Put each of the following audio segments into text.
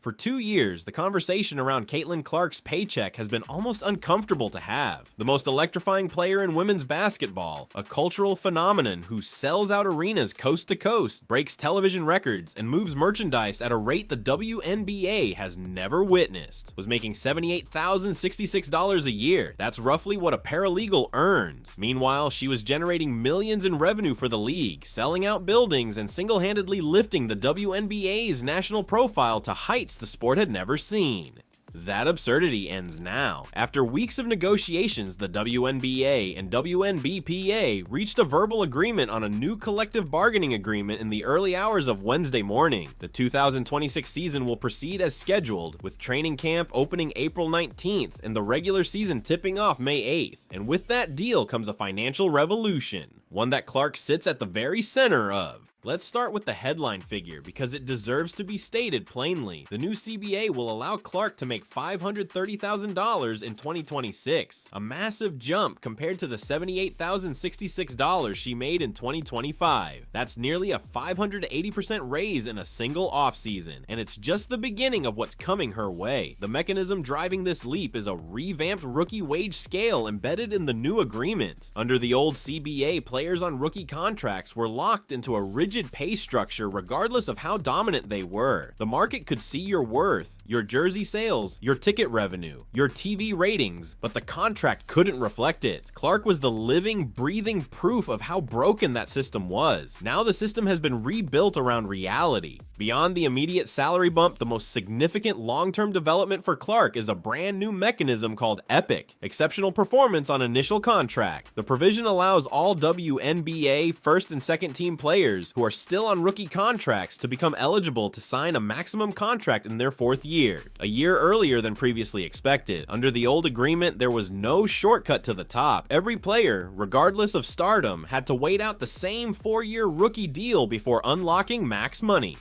For 2 years, the conversation around Caitlin Clark's paycheck has been almost uncomfortable to have. The most electrifying player in women's basketball, a cultural phenomenon who sells out arenas coast to coast, breaks television records, and moves merchandise at a rate the WNBA has never witnessed, was making $78,066 a year. That's roughly what a paralegal earns. Meanwhile, she was generating millions in revenue for the league, selling out buildings, and single-handedly lifting the WNBA's national profile to heights the sport had never seen. That absurdity ends now. After weeks of negotiations, the WNBA and WNBPA reached a verbal agreement on a new collective bargaining agreement in the early hours of Wednesday morning. The 2026 season will proceed as scheduled, with training camp opening April 19th and the regular season tipping off May 8th. And with that deal comes a financial revolution, one that Clark sits at the very center of. Let's start with the headline figure because it deserves to be stated plainly. The new CBA will allow Clark to make $530,000 in 2026, a massive jump compared to the $78,066 she made in 2025. That's nearly a 580% raise in a single offseason, and it's just the beginning of what's coming her way. The mechanism driving this leap is a revamped rookie wage scale embedded in the new agreement. Under the old CBA, players on rookie contracts were locked into a rigid pay structure regardless of how dominant they were. The market could see your worth, your jersey sales, your ticket revenue, your TV ratings, but the contract couldn't reflect it. Clark was the living, breathing proof of how broken that system was. Now the system has been rebuilt around reality. Beyond the immediate salary bump, the most significant long-term development for Clark is a brand new mechanism called EPIC, exceptional performance on initial contract. The provision allows all WNBA first and second team players who are still on rookie contracts to become eligible to sign a maximum contract in their 4th year, a year earlier than previously expected. Under the old agreement, there was no shortcut to the top. Every player, regardless of stardom, had to wait out the same 4-year rookie deal before unlocking max money.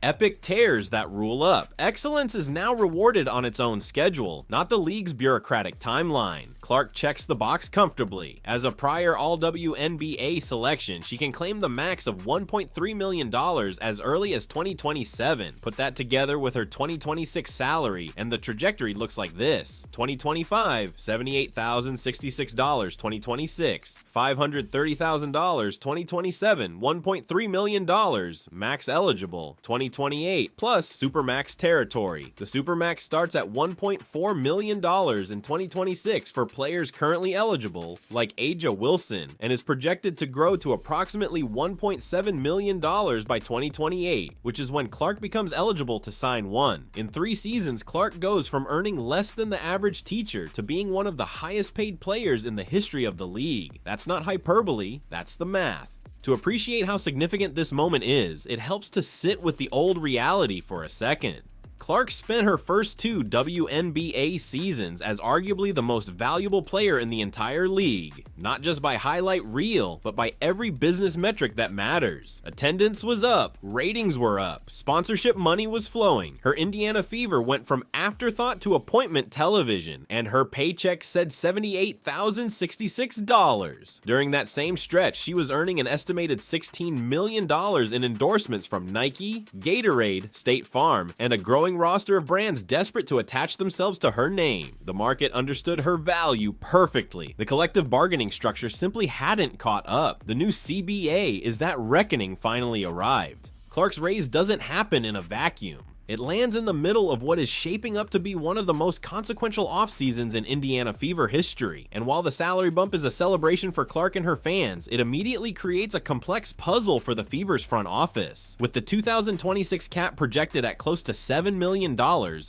EPIC tears that rule up. Excellence is now rewarded on its own schedule, not the league's bureaucratic timeline. Clark checks the box comfortably. As a prior All-WNBA selection, she can claim the max of $1.3 million as early as 2027. Put that together with her 2026 salary, and the trajectory looks like this. 2025, $78,066. 2026, $530,000. 2027, $1.3 million. Max eligible. 2028, plus supermax territory. The supermax starts at $1.4 million in 2026 for players currently eligible, like Aja Wilson, and is projected to grow to approximately $1.7 million by 2028, which is when Clark becomes eligible to sign one. In 3 seasons, Clark goes from earning less than the average teacher to being one of the highest paid players in the history of the league. That's not hyperbole, that's the math. To appreciate how significant this moment is, it helps to sit with the old reality for a second. Clark spent her first 2 WNBA seasons as arguably the most valuable player in the entire league, not just by highlight reel, but by every business metric that matters. Attendance was up, ratings were up, sponsorship money was flowing. Her Indiana Fever went from afterthought to appointment television, and her paycheck said $78,066. During that same stretch, she was earning an estimated $16 million in endorsements from Nike, Gatorade, State Farm, and a growing roster of brands desperate to attach themselves to her name. The market understood her value perfectly. The collective bargaining structure simply hadn't caught up. The new CBA is that reckoning finally arrived. Clark's raise doesn't happen in a vacuum. It lands in the middle of what is shaping up to be one of the most consequential off seasons in Indiana Fever history. And while the salary bump is a celebration for Clark and her fans, it immediately creates a complex puzzle for the Fever's front office. With the 2026 cap projected at close to $7 million,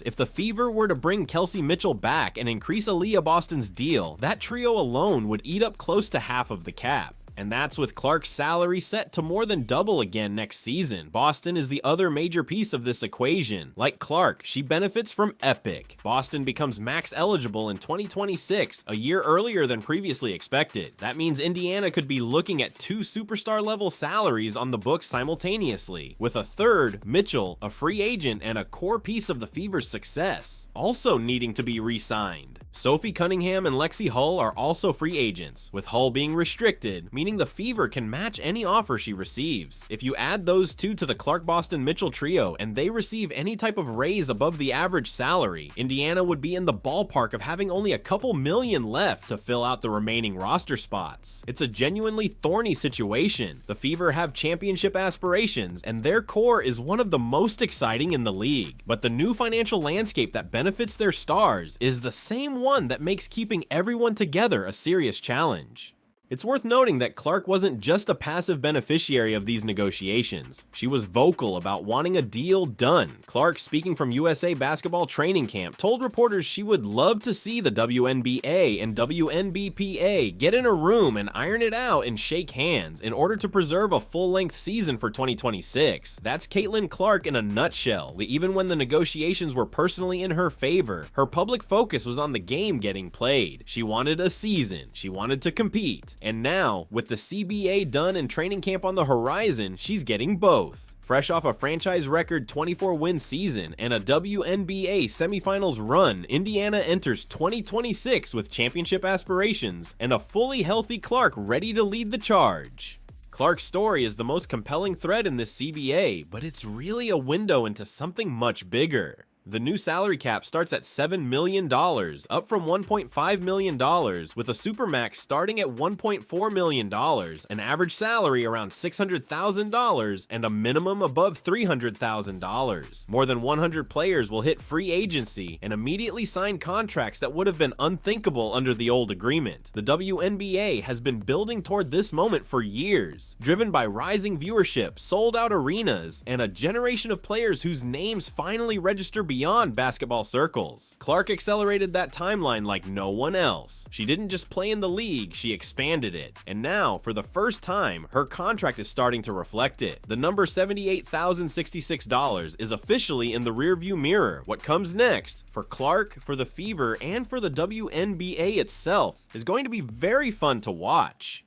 if the Fever were to bring Kelsey Mitchell back and increase Aaliyah Boston's deal, that trio alone would eat up close to half of the cap. And that's with Clark's salary set to more than double again next season. Boston is the other major piece of this equation. Like Clark, she benefits from EPIC. Boston becomes max eligible in 2026, a year earlier than previously expected. That means Indiana could be looking at 2 superstar level salaries on the books simultaneously, with a third, Mitchell, a free agent and a core piece of the Fever's success, also needing to be re-signed. Sophie Cunningham and Lexi Hull are also free agents, with Hull being restricted, meaning the Fever can match any offer she receives. If you add those two to the Clark-Boston-Mitchell trio and they receive any type of raise above the average salary, Indiana would be in the ballpark of having only a couple million left to fill out the remaining roster spots. It's a genuinely thorny situation. The Fever have championship aspirations, and their core is one of the most exciting in the league. But the new financial landscape that benefits their stars is the same one that makes keeping everyone together a serious challenge. It's worth noting that Clark wasn't just a passive beneficiary of these negotiations. She was vocal about wanting a deal done. Clark, speaking from USA Basketball Training Camp, told reporters she would love to see the WNBA and WNBPA get in a room and iron it out and shake hands in order to preserve a full-length season for 2026. That's Caitlin Clark in a nutshell. Even when the negotiations were personally in her favor, her public focus was on the game getting played. She wanted a season. She wanted to compete. And now, with the CBA done and training camp on the horizon, she's getting both. Fresh off a franchise record 24-win season and a WNBA semifinals run, Indiana enters 2026 with championship aspirations and a fully healthy Clark ready to lead the charge. Clark's story is the most compelling thread in this CBA, but it's really a window into something much bigger. The new salary cap starts at $7 million, up from $1.5 million, with a supermax starting at $1.4 million, an average salary around $600,000, and a minimum above $300,000. More than 100 players will hit free agency and immediately sign contracts that would have been unthinkable under the old agreement. The WNBA has been building toward this moment for years, driven by rising viewership, sold-out arenas, and a generation of players whose names finally register beyond basketball circles. Clark accelerated that timeline like no one else. She didn't just play in the league, she expanded it. And now, for the first time, her contract is starting to reflect it. The number $78,066 is officially in the rearview mirror. What comes next, for Clark, for the Fever, and for the WNBA itself, is going to be very fun to watch.